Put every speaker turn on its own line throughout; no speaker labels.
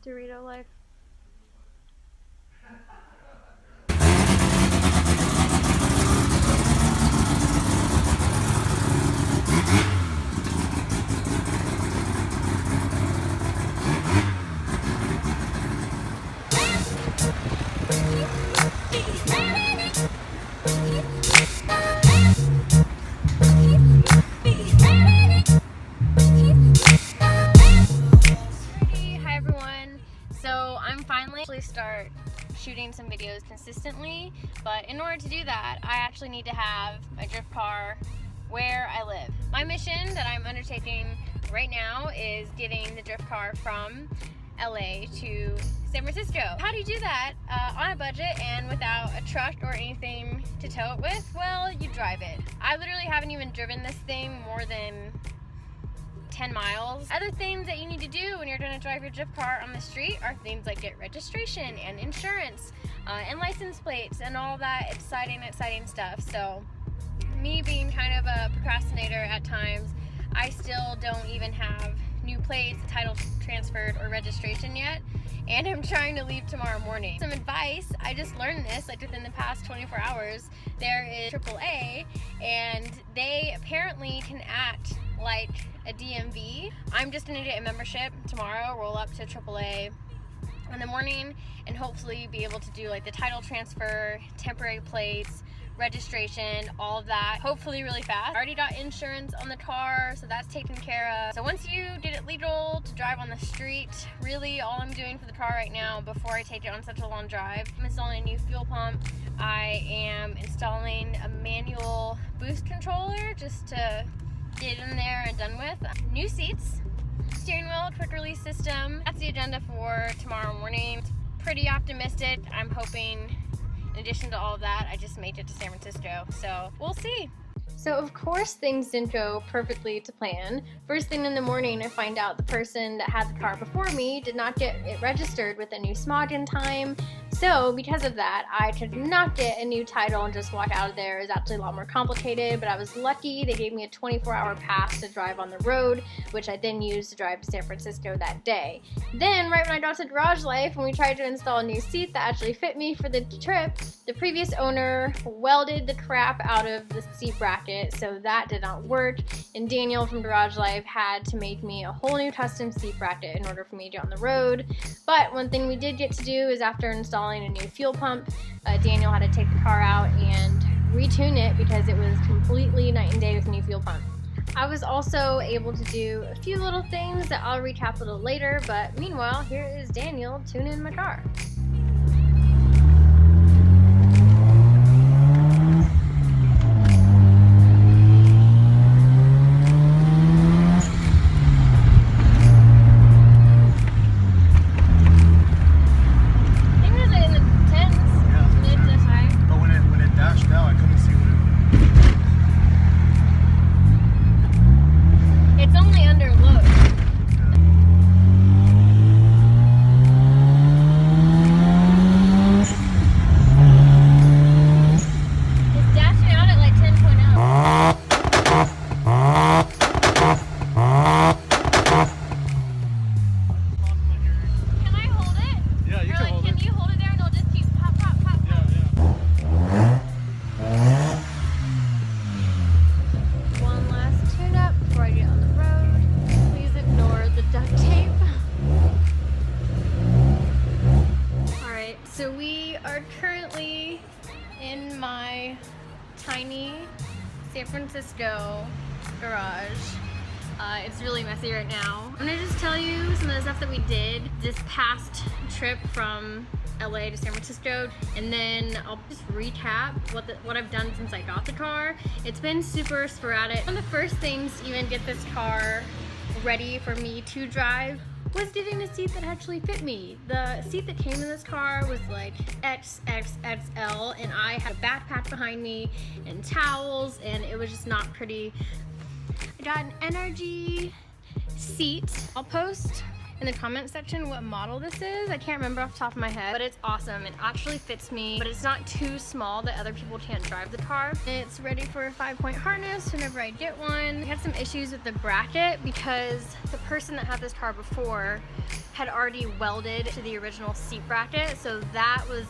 Dorito life. Hi everyone. So I'm finally start shooting some videos consistently, but in order to do that, I actually need to have a drift car where I live. My mission that I'm undertaking right now is getting the drift car from LA to San Francisco. How do you do that on a budget and without a truck or anything to tow it with? Well, you drive it. I literally haven't even driven this thing more than 10 miles. Other things that you need to do when you're going to drive your drift car on the street are things like get registration and insurance and license plates and all that exciting stuff. So me being kind of a procrastinator at times, I still don't even have new plates, title transferred, or registration yet, and I'm trying to leave tomorrow morning. Some advice, I just learned this like within the past 24 hours. There is AAA, and they apparently can act like a DMV. I'm just gonna get a membership tomorrow, roll up to AAA in the morning, and hopefully be able to do like the title transfer, temporary plates, registration, all of that, hopefully really fast. I already got insurance on the car, so that's taken care of. So once you get it legal to drive on the street, really all I'm doing for the car right now before I take it on such a long drive, I'm installing a new fuel pump. I am installing a manual boost controller just to get in there and done with. New seats, steering wheel, quick release system. That's the agenda for tomorrow morning. It's pretty optimistic. I'm hoping, in addition to all of that, I just made it to San Francisco, so we'll see. So of course things didn't go perfectly to plan. First thing in the morning, I find out the person that had the car before me did not get it registered with a new smog in time. So because of that, I could not get a new title and just walk out of there. It was actually a lot more complicated, but I was lucky. They gave me a 24-hour pass to drive on the road, which I then used to drive to San Francisco that day. Then right when I got to Garage Life, when we tried to install a new seat that actually fit me for the trip, the previous owner welded the crap out of the seat bracket, so that did not work, and Daniel from Garage Life had to make me a whole new custom seat bracket in order for me to get on the road. But one thing we did get to do is after installing a new fuel pump, Daniel had to take the car out and retune it because it was completely night and day with a new fuel pump. I was also able to do a few little things that I'll recap a little later, but meanwhile, here is Daniel tuning my car. So we are currently in my tiny San Francisco garage. It's really messy right now. I'm gonna just tell you some of the stuff that we did this past trip from LA to San Francisco, and then I'll just recap what I've done since I got the car. It's been super sporadic. One of the first things to even get this car ready for me to drive was getting a seat that actually fit me. The seat that came in this car was like XXXL, and I had a back patch behind me and towels, and it was just not pretty. I got an NRG Seat. I'll post in the comment section what model this is. I can't remember off the top of my head, but it's awesome. It actually fits me, but it's not too small that other people can't drive the car. It's ready for a 5-point harness whenever I get one. We had some issues with the bracket because the person that had this car before had already welded to the original seat bracket, so that was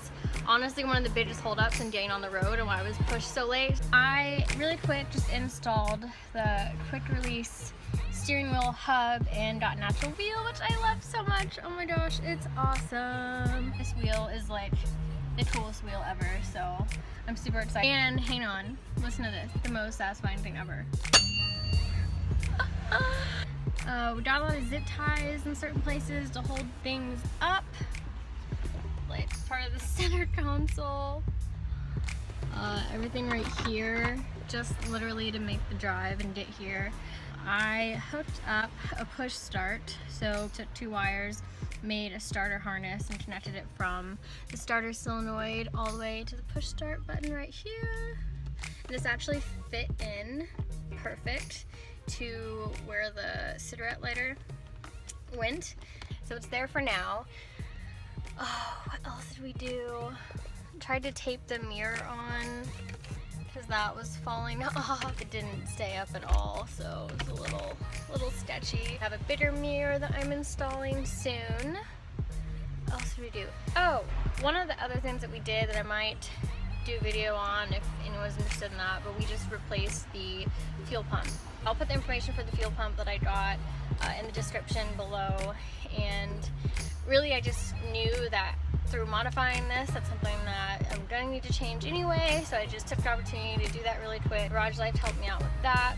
honestly one of the biggest holdups in getting on the road and why I was pushed so late. I really quick just installed the quick release steering wheel hub and got natural wheel, which I love so much. Oh my gosh, it's awesome. This wheel is like the coolest wheel ever, so I'm super excited. And hang on, listen to this, the most satisfying thing ever. We got a lot of zip ties in certain places to hold things up. Like part of the center console. Everything right here, just literally to make the drive and get here. I hooked up a push start, so took 2 wires, made a starter harness and connected it from the starter solenoid all the way to the push start button right here. And this actually fit in perfect to where the cigarette lighter went, so it's there for now. Oh, what else did we do? Tried to tape the mirror on because that was falling off. It didn't stay up at all, so it was a little sketchy. I have a bigger mirror that I'm installing soon. What else did we do? Oh, one of the other things that we did that I might do a video on if anyone's interested in that, but we just replaced the fuel pump. I'll put the information for the fuel pump that I got in the description below, and really I just knew that through modifying this, that's something that I'm going to need to change anyway, so I just took the opportunity to do that really quick. Garage Life helped me out with that,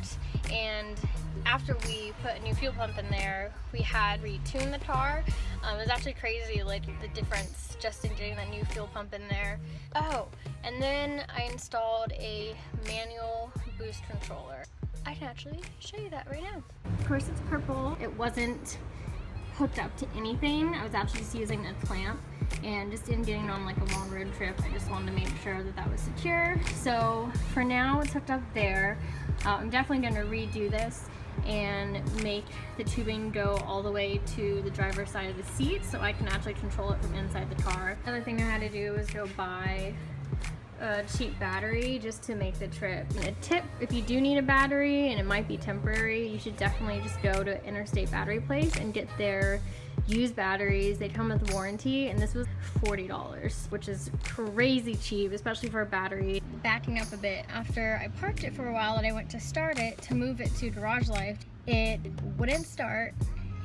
and after we put a new fuel pump in there, we had retuned the car. It was actually crazy, like the difference just in getting that new fuel pump in there. Oh, and then I installed a manual boost controller. I can actually show you that right now. Of course it's purple. It wasn't hooked up to anything. I was actually just using a clamp, and just in getting on like a long road trip, I just wanted to make sure that that was secure. So for now it's hooked up there. I'm definitely going to redo this and make the tubing go all the way to the driver's side of the seat so I can actually control it from inside the car. Another thing I had to do was go buy a cheap battery just to make the trip. And a tip, if you do need a battery and it might be temporary, you should definitely just go to Interstate Battery Place and get their used batteries. They come with warranty, and this was $40, which is crazy cheap, especially for a battery. Backing up a bit, after I parked it for a while and I went to start it to move it to Garage Life, it wouldn't start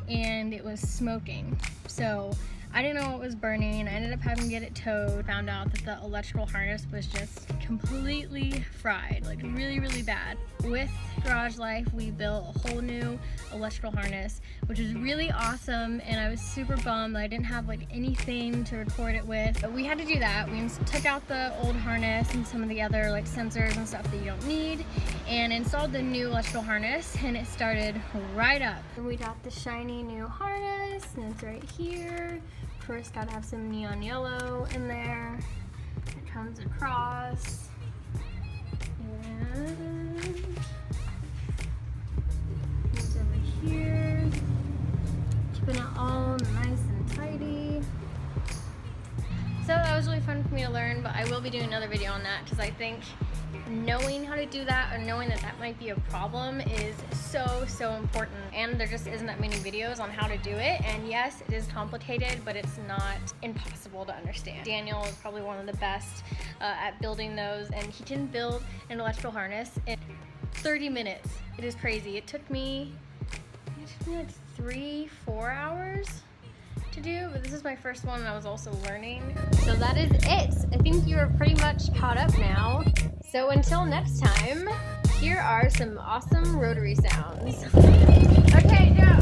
and it was smoking. So I didn't know it was burning. I ended up having to get it towed. Found out that the electrical harness was just completely fried, like really, really bad. With Garage Life, we built a whole new electrical harness, which is really awesome, and I was super bummed that I didn't have like anything to record it with. But we had to do that. We took out the old harness and some of the other like sensors and stuff that you don't need, and installed the new electrical harness, and it started right up. We got the shiny new harness, and it's right here. Of course, gotta have some neon yellow in there. It comes across, and it's over here. Keeping it all nice and tidy. So that was really fun for me to learn, but I will be doing another video on that because I think knowing how to do that, or knowing that that might be a problem, is so important. And there just isn't that many videos on how to do it, and yes, it is complicated, but it's not impossible to understand. Daniel is probably one of the best at building those, and he can build an electrical harness in 30 minutes. It is crazy. It took me like 3-4 hours to do, but this is my first one and I was also learning. So that is it. I think you are pretty much caught up now. So until next time, here are some awesome rotary sounds. Okay, go!